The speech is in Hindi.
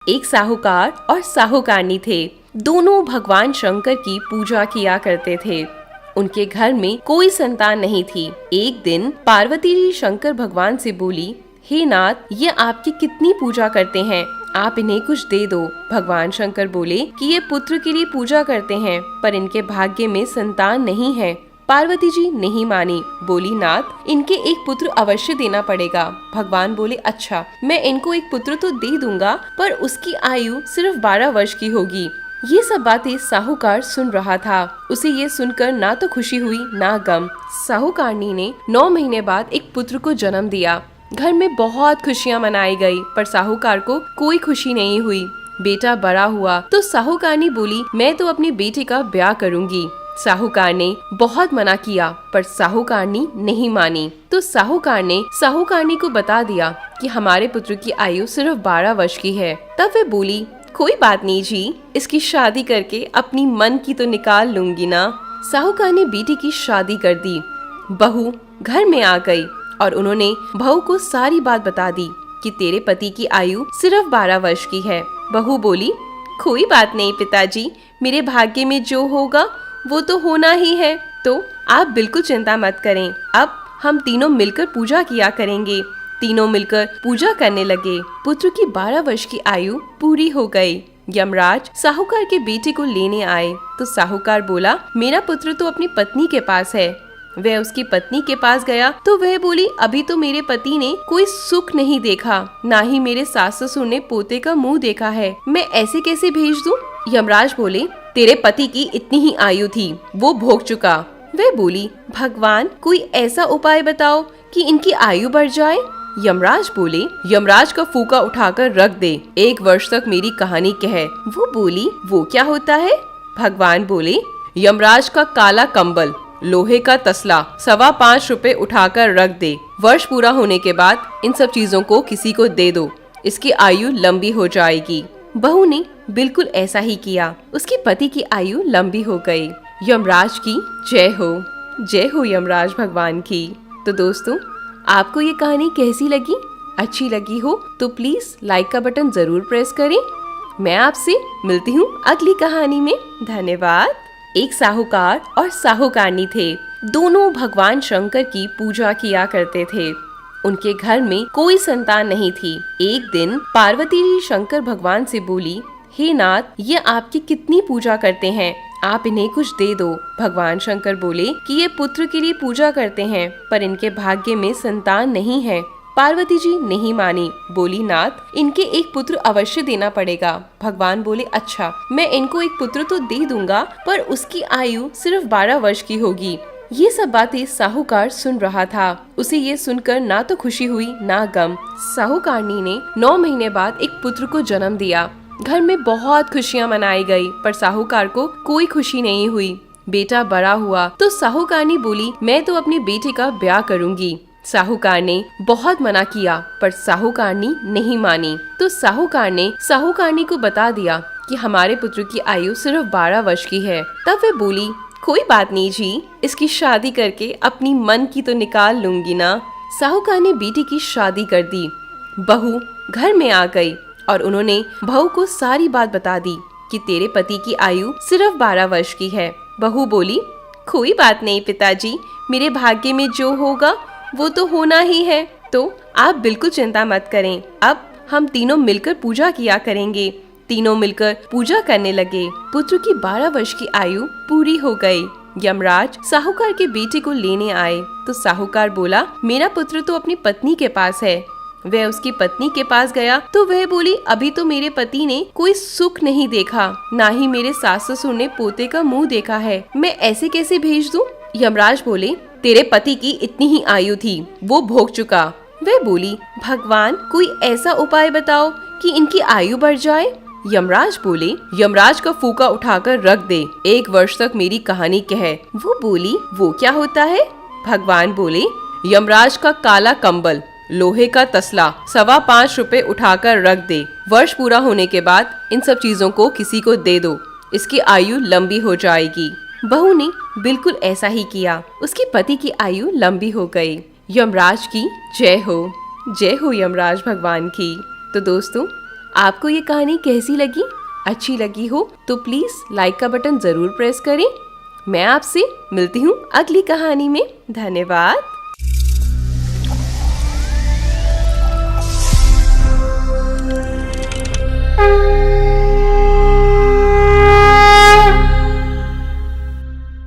एक साहूकार और साहूकारनी थे। दोनों भगवान शंकर की पूजा किया करते थे। उनके घर में कोई संतान नहीं थी। एक दिन पार्वती जी शंकर भगवान से बोली, हे नाथ, ये आपकी कितनी पूजा करते हैं, आप इन्हें कुछ दे दो। भगवान शंकर बोले कि ये पुत्र के लिए पूजा करते हैं, पर इनके भाग्य में संतान नहीं है। पार्वती जी नहीं मानी, बोली, नाथ, इनके एक पुत्र अवश्य देना पड़ेगा। भगवान बोले, अच्छा, मैं इनको एक पुत्र तो दे दूंगा, पर उसकी आयु सिर्फ 12 वर्ष की होगी। ये सब बातें साहूकार सुन रहा था। उसे ये सुनकर ना तो खुशी हुई ना गम। साहूकारनी ने 9 महीने बाद एक पुत्र को जन्म दिया। घर में बहुत खुशियां मनाई गई, पर साहूकार को कोई खुशी नहीं हुई। बेटा बड़ा हुआ तो साहूकारनी बोली, मैं तो अपने बेटे का ब्याह करूंगी। साहूकार ने बहुत मना किया, पर साहूकारनी नहीं मानी। तो साहूकार ने साहूकारनी को बता दिया कि हमारे पुत्र की आयु सिर्फ 12 वर्ष की है। तब वे बोली, कोई बात नहीं जी, इसकी शादी करके अपनी मन की तो निकाल लूंगी ना। साहूकार ने बेटी की शादी कर दी। बहू घर में आ गई और उन्होंने बहू को सारी बात बता दी कि तेरे पति की आयु सिर्फ 12 वर्ष की है। बहू बोली, कोई बात नहीं पिताजी, मेरे भाग्य में जो होगा वो तो होना ही है, तो आप बिल्कुल चिंता मत करें। अब हम तीनों मिलकर पूजा किया करेंगे। तीनों मिलकर पूजा करने लगे। पुत्र की 12 वर्ष की आयु पूरी हो गई। यमराज साहूकार के बेटे को लेने आए तो साहूकार बोला, मेरा पुत्र तो अपनी पत्नी के पास है। वह उसकी पत्नी के पास गया तो वह बोली, अभी तो मेरे पति ने कोई सुख नहीं देखा, ना ही मेरे सास ससुर ने पोते का मुंह देखा है, मैं ऐसे कैसे भेज दूं? यमराज बोले, तेरे पति की इतनी ही आयु थी, वो भोग चुका। वह बोली, भगवान, कोई ऐसा उपाय बताओ कि इनकी आयु बढ़ जाए। यमराज बोले, यमराज का फूका उठाकर रख दे, 1 वर्ष तक मेरी कहानी कह। वो बोली, वो क्या होता है? भगवान बोले, यमराज का काला कंबल, लोहे का तसला, 5.25 रुपए उठाकर रख दे। वर्ष पूरा होने के बाद इन सब चीजों को किसी को दे दो, इसकी आयु लंबी हो जाएगी। बहू ने बिल्कुल ऐसा ही किया। उसके पति की आयु लंबी हो गई। यमराज की जय हो यमराज भगवान की। तो दोस्तों, आपको ये कहानी कैसी लगी? अच्छी लगी हो तो प्लीज लाइक का बटन जरूर प्रेस करें। मैं आपसे मिलती हूँ अगली कहानी में। धन्यवाद। एक साहूकार और साहूकारनी थे। दोनों भगवान शंकर की पूजा किया करते थे। उनके घर में कोई संतान नहीं थी। एक दिन पार्वती जी शंकर भगवान से बोली, हे नाथ, ये आपकी कितनी पूजा करते हैं, आप इन्हें कुछ दे दो। भगवान शंकर बोले कि ये पुत्र के लिए पूजा करते हैं, पर इनके भाग्य में संतान नहीं है। पार्वती जी नहीं मानी, बोली, नाथ, इनके एक पुत्र अवश्य देना पड़ेगा। भगवान बोले, अच्छा, मैं इनको एक पुत्र तो दे दूंगा, पर उसकी आयु सिर्फ 12 वर्ष की होगी। ये सब बातें साहूकार सुन रहा था। उसे ये सुनकर ना तो खुशी हुई ना गम। साहूकारनी ने 9 महीने बाद एक पुत्र को जन्म दिया। घर में बहुत खुशियां मनाई गई, पर साहूकार को कोई खुशी नहीं हुई। बेटा बड़ा हुआ तो साहूकारनी बोली, मैं तो अपने बेटे का ब्याह करूंगी। साहूकार ने बहुत मना किया, पर साहूकारनी नहीं मानी। तो साहूकार ने साहूकारनी को बता दिया कि हमारे पुत्र की आयु सिर्फ 12 वर्ष की है। तब वे बोली, कोई बात नहीं जी, इसकी शादी करके अपनी मन की तो निकाल लूंगी ना। साहूकार ने बेटी की शादी कर दी। बहू घर में आ गई और उन्होंने बहू को सारी बात बता दी कि तेरे पति की आयु सिर्फ 12 वर्ष की है। बहू बोली, कोई बात नहीं पिताजी, मेरे भाग्य में जो होगा वो तो होना ही है, तो आप बिल्कुल चिंता मत करें। अब हम तीनों मिलकर पूजा किया करेंगे। तीनों मिलकर पूजा करने लगे। पुत्र की 12 वर्ष की आयु पूरी हो गई। यमराज साहूकार के बेटे को लेने आए तो साहूकार बोला, मेरा पुत्र तो अपनी पत्नी के पास है। वह उसकी पत्नी के पास गया तो वह बोली, अभी तो मेरे पति ने कोई सुख नहीं देखा, ना ही मेरे सास ससुर ने पोते का मुंह देखा है, मैं ऐसे कैसे भेज दूं? यमराज बोले, तेरे पति की इतनी ही आयु थी, वो भोग चुका। वह बोली, भगवान, कोई ऐसा उपाय बताओ कि इनकी आयु बढ़ जाए। यमराज बोले, यमराज का फूका उठाकर रख दे, 1 वर्ष तक मेरी कहानी कह। वो बोली, वो क्या होता है? भगवान बोले, यमराज का काला कंबल, लोहे का तसला, 5.25 रुपए उठाकर रख दे। वर्ष पूरा होने के बाद इन सब चीजों को किसी को दे दो, इसकी आयु लंबी हो जाएगी। बहू ने बिल्कुल ऐसा ही किया। उसके पति की आयु लंबी हो गई। यमराज की जय हो यमराज भगवान की। तो दोस्तों, आपको ये कहानी कैसी लगी? अच्छी लगी हो तो प्लीज लाइक का बटन जरूर प्रेस करें। मैं आपसे मिलती हूँ अगली कहानी में। धन्यवाद।